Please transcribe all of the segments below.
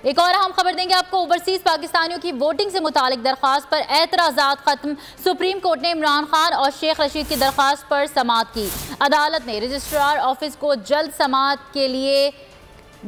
ایک اور اہم خبر دیں گے آپ کو، اوورسیز پاکستانیوں کی ووٹنگ سے متعلق درخواست پر اعتراضات ختم، سپریم کورٹ نے عمران خان اور شیخ رشید کی درخواست پر سماعت کی۔ عدالت نے رجسٹرار آفس کو جلد سماعت کے لیے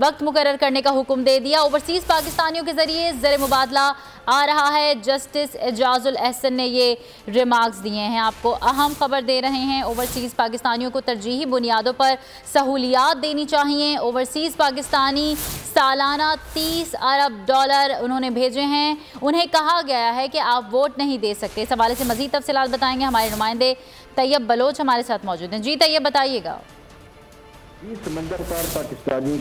وقت مقرر کرنے کا حکم دے دیا۔ اوورسیز پاکستانیوں کے ذریعے زر مبادلہ آ رہا ہے، جسٹس اعجاز الاحسن نے یہ ریمارکس دیے ہیں۔ آپ کو اہم خبر دے رہے ہیں، اوورسیز پاکستانیوں کو ترجیحی بنیادوں پر سہولیات دینی چاہیے۔ اوورسیز پاکستانی سالانہ $30 ارب انہوں نے بھیجے ہیں۔ انہیں کہا گیا ہے کہ آپ ووٹ نہیں دے سکتے۔ اس حوالے سے مزید تفصیلات بتائیں گے ہمارے نمائندے طیب بلوچ ہمارے ساتھ موجود ہیں۔ جی طیب بتائیے گا۔ سمندر پار پاکستانیوں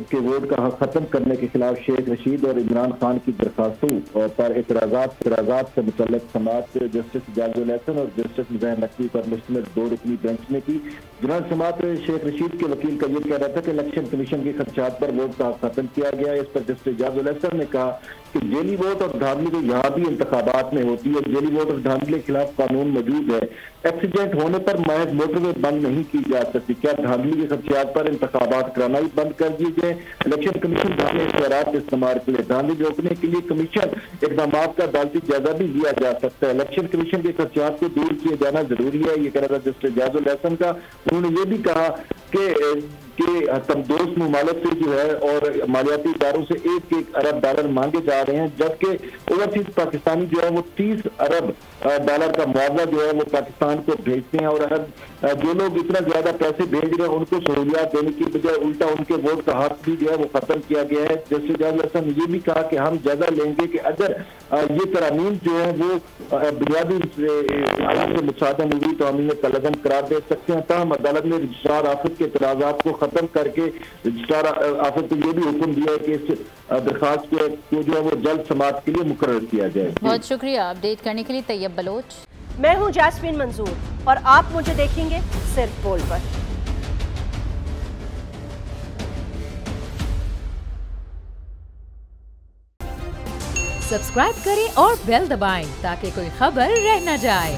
کے ووٹ کا حق ختم کرنے کے خلاف شیخ رشید اور عمران خان کی درخواستوں پر اعتراضات سے متعلق سماعت جسٹس اعجاز الاحسن اور جسٹس مظاہر نقوی پر مشتمل 2 رکنی بینچ نے کی۔ جنرل سماعت شیخ رشید کے وکیل کا یہ کہہ رہا تھا کہ الیکشن کمیشن کے خدشات پر ووٹ کا حق ختم کیا گیا ہے۔ اس پر جسٹس اعجاز الاحسن نے کہا کہ جیلی ووٹ اور دھاندلی تو یہاں بھی انتخابات میں ہوتی ہے، جیلی ووٹ اور دھاندلی کے خلاف قانون موجود ہے۔ ایکسیڈنٹ ہونے پر محض موٹر وے بند نہیں کی جا سکتی، کیا دھاندلی کے خدشات پر انتخابات کرانا ہی بند کر دیے جائیں؟ الیکشن کمیشن دھاندلی اختیارات استعمال کے لیے دھاندلی روکنے کے لیے کمیشن اقدامات کا عدالتی جائزہ بھی لیا جا سکتا ہے۔ الیکشن کمیشن کے خدشات کو دور کیے جانا ضروری ہے، یہ کہہ رہا تھا جسٹس اعجاز الاحسن کا۔ انہوں نے یہ بھی کہا کہ دوست ممالک سے جو ہے اور مالیاتی اداروں سے $1 ارب مانگے جا رہے ہیں، جبکہ اوورسیز پاکستانی جو ہے وہ $30 ارب کا معاوضہ جو ہے وہ پاکستان کو بھیجتے ہیں، اور جو لوگ اتنا زیادہ پیسے بھیج رہے ہیں ان کو سہولیات دینے کی بجائے الٹا ان کے ووٹ کا حق بھی جو ہے وہ ختم کیا گیا ہے۔ جسٹس اعجاز الاحسن نے یہ بھی کہا کہ ہم جائزہ لیں گے کہ اگر یہ ترامیم جو ہے وہ بنیادی حالات سے متصادم ہوئی تو ہم انہیں کالعدم قرار دے سکتے ہیں۔ تاہم عدالت نے رجسٹرار آفس کے اعتراضات کو ختم کر کے رجسٹرار آفس کو یہ بھی حکم دیا ہے کہ اس درخواست کو جو ہے وہ جلد سماعت کے لیے مقرر کیا جائے۔ بہت شکریہ اپڈیٹ کرنے کے لیے طیب بلوچ۔ میں ہوں جاسمین منظور اور آپ مجھے دیکھیں گے صرف بول پر۔ سبسکرائب کریں اور بیل دبائیں تاکہ کوئی خبر رہ نہ جائے۔